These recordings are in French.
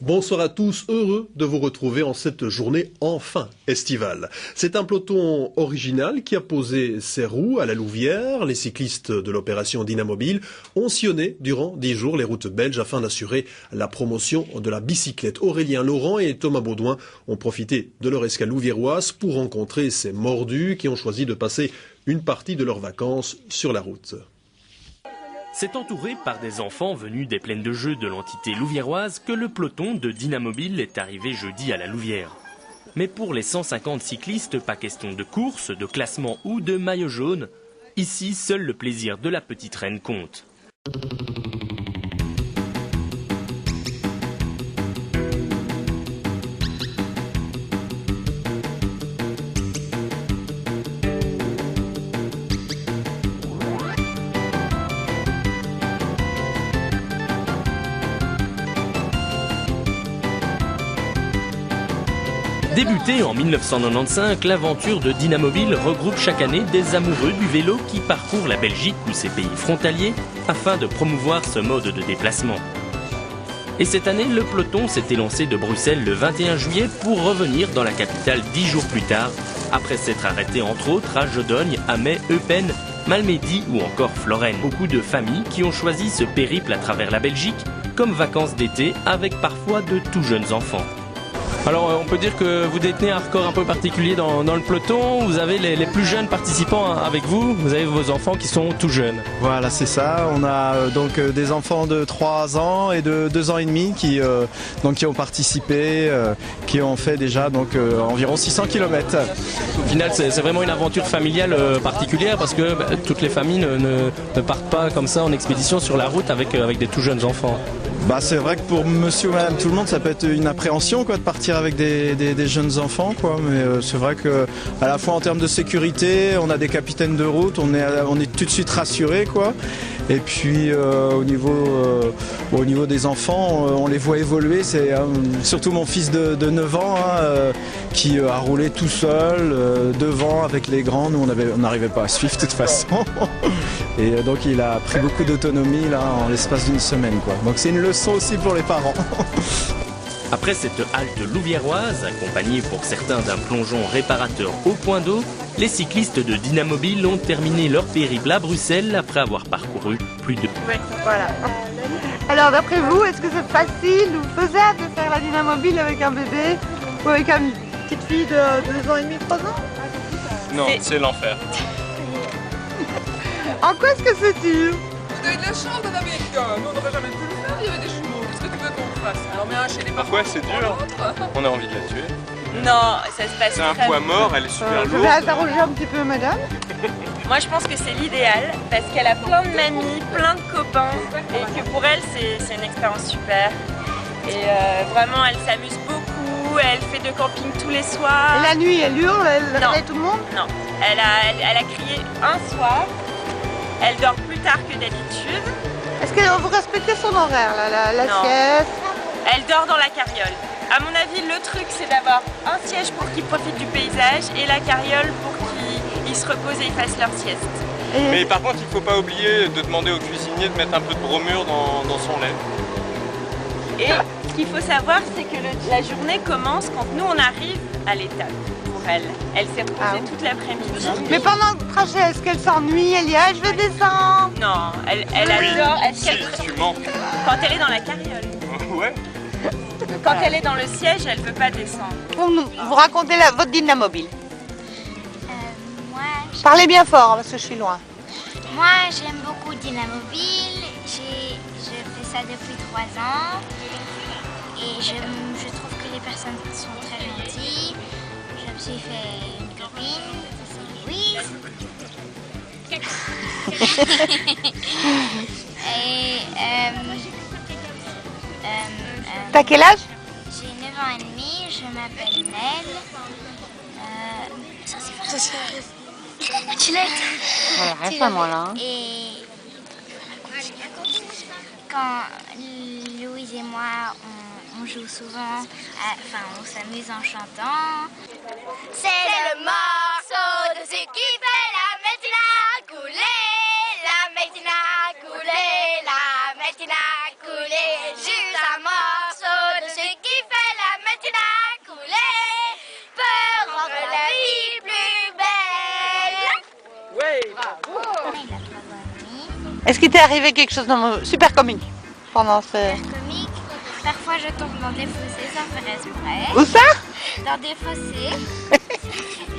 Bonsoir à tous, heureux de vous retrouver en cette journée enfin estivale. C'est un peloton original qui a posé ses roues à la Louvière. Les cyclistes de l'opération Dynamobile ont sillonné durant 10 jours les routes belges afin d'assurer la promotion de la bicyclette. Aurélien Laurent et Thomas Baudouin ont profité de leur escale louviéroise pour rencontrer ces mordus qui ont choisi de passer une partie de leurs vacances sur la route. C'est entouré par des enfants venus des plaines de jeux de l'entité louviéroise que le peloton de Dynamobile est arrivé jeudi à la Louvière. Mais pour les 150 cyclistes, pas question de course, de classement ou de maillot jaune. Ici, seul le plaisir de la petite reine compte. Débutée en 1995, l'aventure de Dynamobile regroupe chaque année des amoureux du vélo qui parcourent la Belgique ou ses pays frontaliers afin de promouvoir ce mode de déplacement. Et cette année, le peloton s'est élancé de Bruxelles le 21 juillet pour revenir dans la capitale 10 jours plus tard, après s'être arrêté entre autres à Jodogne, Amay, Eupen, Malmedy ou encore Florennes. Beaucoup de familles qui ont choisi ce périple à travers la Belgique comme vacances d'été avec parfois de tout jeunes enfants. Alors on peut dire que vous détenez un record un peu particulier dans le peloton. Vous avez les plus jeunes participants avec vous. Vous avez vos enfants qui sont tout jeunes. Voilà, c'est ça. On a donc des enfants de 3 ans et de 2 ans et demi qui ont participé, qui ont fait déjà environ 600 km. Au final, c'est vraiment une aventure familiale particulière parce que toutes les familles ne partent pas comme ça en expédition sur la route avec des tout jeunes enfants. C'est vrai que pour monsieur ou madame tout le monde ça peut être une appréhension de partir avec des jeunes enfants mais c'est vrai que à la fois en termes de sécurité, on a des capitaines de route, on est tout de suite rassuré et puis au niveau des enfants, on les voit évoluer. C'est surtout mon fils de 9 ans qui a roulé tout seul devant avec les grands. Nous on n'arrivait pas à suivre de toute façon. Et donc il a pris beaucoup d'autonomie là en l'espace d'une semaine Donc c'est une leçon aussi pour les parents. Après cette halte louviéroise, accompagnée pour certains d'un plongeon réparateur au point d'eau, les cyclistes de Dynamobile ont terminé leur périple à Bruxelles après avoir parcouru plus de... Oui, voilà. Alors d'après vous, est-ce que c'est facile ou faisable de faire la Dynamobile avec un bébé ou avec une petite fille de 2 ans et demi, 3 ans? Non, c'est l'enfer. En quoi est-ce que c'est dur? Vous avez de la chance d'en avec nous, on n'aurait jamais pu le faire, il y avait des jumeaux. Qu'est-ce que tu veux qu'on fasse? Alors mets un chez les parents. Pourquoi c'est dur? On a envie de la tuer. Non, ça se passe C'est un très poids bien. mort, elle est super Je lourde. vais interroger un petit peu madame. Moi je pense que c'est l'idéal parce qu'elle a plein de mamies, plein de copains et que pour elle c'est une expérience super. Et vraiment elle s'amuse beaucoup, elle fait de camping tous les soirs. Et la nuit elle hurle, elle Non. réveille tout le monde? Non, elle a crié un soir, elle dort plus tard que d'habitude. Est-ce que vous respectez son horaire, la Non. sieste? Elle dort dans la carriole. À mon avis, le truc, c'est d'avoir un siège pour qu'ils profitent du paysage et la carriole pour qu'ils se reposent et ils fassent leur sieste. Mais par contre, il ne faut pas oublier de demander au cuisinier de mettre un peu de bromure dans son lait. Et ce qu'il faut savoir, c'est que la journée commence quand nous, on arrive à l'étape pour elle. Elle s'est reposée toute l'après-midi. Mais pendant le trajet, est-ce qu'elle s'ennuie? Elle dit « Ah, je vais descendre ». Non, elle adore Si, tu mens. quand elle est dans la carriole. Ouais. Quand elle est dans le siège, elle ne veut pas descendre. Vous racontez votre Dynamobile. Moi, Parlez bien fort parce que je suis loin. moi, j'aime beaucoup Dynamobile. Je fais ça depuis 3 ans. Et je trouve que les personnes sont très gentilles. Je me suis fait une copine, c'est Louise. Et T'as quel âge? j'ai 9 ans et demi, je m'appelle Nel. Voilà, reste à moi là. Et quand Louise et moi, on joue souvent, on s'amuse en chantant. C'est le morceau de ce qui fait la matinée à couler, la matinée à couler, la matinée à couler. Juste un morceau de ce Est-ce qu'il t'est arrivé quelque chose de super comique pendant ce... Super comique. Parfois je tombe dans des fossés sans faire exprès. Où ça? Dans des fossés.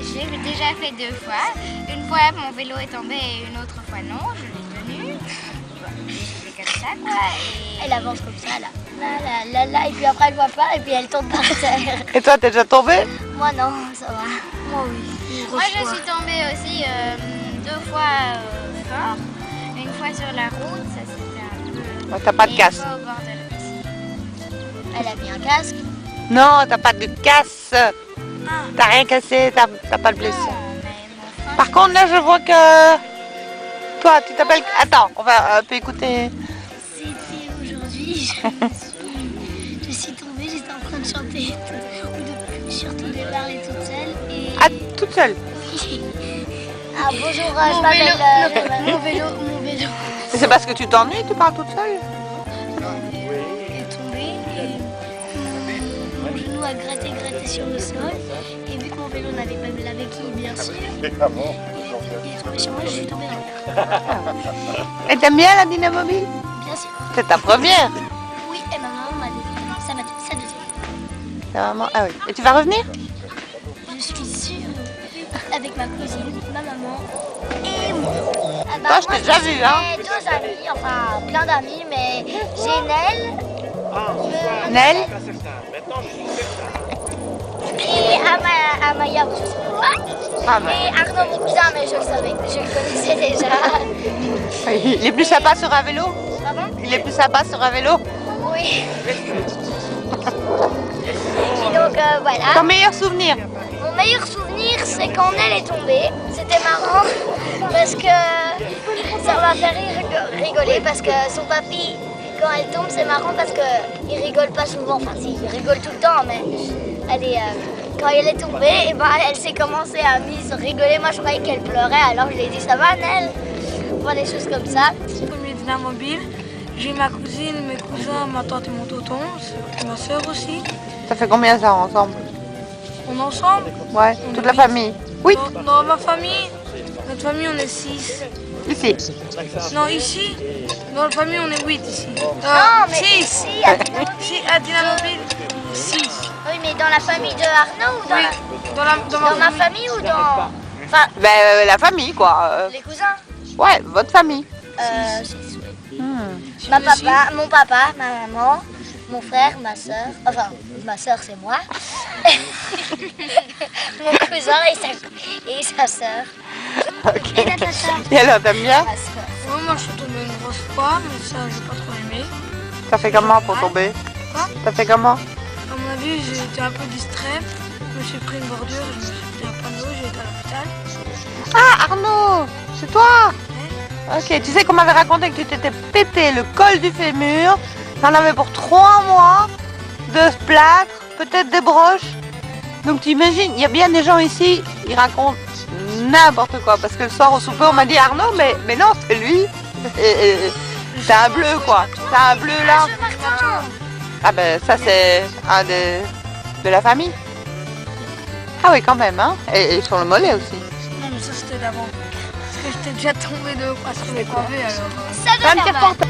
J'ai déjà fait 2 fois. Une fois mon vélo est tombé et une autre fois non, je l'ai tenu. Je fais comme ça quoi. Et... elle avance comme ça là. Là, et puis après elle voit pas et puis elle tombe par terre. Et toi t'es déjà tombé? Moi non, ça va. Moi oui. Moi je suis tombée aussi 2 fois fort. Une fois sur la route, ça c'était un peu... Oh, t'as pas de et casque? une fois au bord de la piscine. Elle a mis un casque? Non, t'as pas de casse. T'as rien cassé, t'as pas de blessure. Non, mais mon frère... Par contre là je vois que... Toi tu t'appelles... Attends, on va un peu écouter. C'était aujourd'hui, je suis tombée, j'étais en train de chanter, ou de surtout de parler toute seule. Et... Ah, toute seule? oui. Ah bonjour, je m'appelle... mon vélo. C'est parce que tu t'ennuies, tu parles toute seule? Est tombé et mon genou a gratté sur le sol. Et vu que mon vélo n'avait pas de la béquille, bien sûr, il est tombé sur moi, je suis tombée dans le Et t'aimes bien la Dynamobile? bien sûr. C'est ta première? Oui, et ma maman m'a dit, ça m'a dit, ça deuxième. Ta maman... Ah oui. Et tu vas revenir? Je suis sûre, avec ma cousine, ma maman et moi. Ah bah, Toi, je t'ai déjà vu, hein? J'ai 2 amis, enfin plein d'amis, mais j'ai Nel. Nel? Et Amaya aussi. Ah bah. Et Arnaud, mon cousin, mais je le savais, je le connaissais déjà. Il est plus sympa sur un vélo? Pardon? Il est plus sympa sur un vélo? Oui. Et donc voilà. Ton meilleur souvenir? Mon meilleur souvenir, c'est quand elle est tombée. C'était marrant parce que ça m'a fait rigoler parce que son papy, quand elle tombe, c'est marrant parce qu'il rigole pas souvent. Enfin, si, il rigole tout le temps, mais elle est, quand elle est tombée, et ben, elle s'est commencée à rigoler. Moi, je croyais qu'elle pleurait, alors je lui ai dit ça va, Nel? Enfin, des choses comme ça. Comme les Dynamobiles, j'ai ma cousine, mes cousins, ma tante et mon tonton, et ma soeur aussi. Ça fait combien ça ensemble? On est ensemble? Ouais, On toute est la 8. famille. Oui. Dans ma famille, notre famille, on est 6. Ici. Non, ici, dans la famille, on est 8 ici. Non, mais 6. ici, à Dynamobile. Si, à Dynamobile, 6. Oui, mais dans la famille de Arnaud ou dans, Oui, dans ma famille ou dans... Enfin, Ben, la famille, quoi. les cousins? Ouais, votre famille. Six, oui. Mon papa, ma maman, mon frère, ma soeur, enfin ma soeur c'est moi, mon cousin et sa soeur. Ok. Et la tata. Et alors, t'aimes bien? Ma soeur. Ouais, moi, je suis tombée une grosse fois, mais ça, j'ai pas trop aimé. T'as fait comment pour tomber? Quoi? T'as fait comment? À mon avis, j'ai été un peu distrait. Je me suis pris une bordure, je me suis pris un panneau, j'ai été à l'hôpital. Ah, Arnaud, c'est toi? Ok, tu sais qu'on m'avait raconté que tu t'étais pété le col du fémur. T'en avais pour 3 mois de plâtre, peut-être des broches. Donc tu imagines, il y a bien des gens ici, ils racontent n'importe quoi. Parce que le soir au souper, on m'a dit Arnaud, mais non, c'est lui. C'est un bleu, quoi. C'est un bleu là. Ah ben ça, c'est un de la famille. Ah oui, quand même, hein. Et sur le mollet aussi. Non, mais ça, c'était d'avant. Parce que j'étais déjà tombée de fois sur les pavés, alors... Ça doit Un petit faire mal. reportage.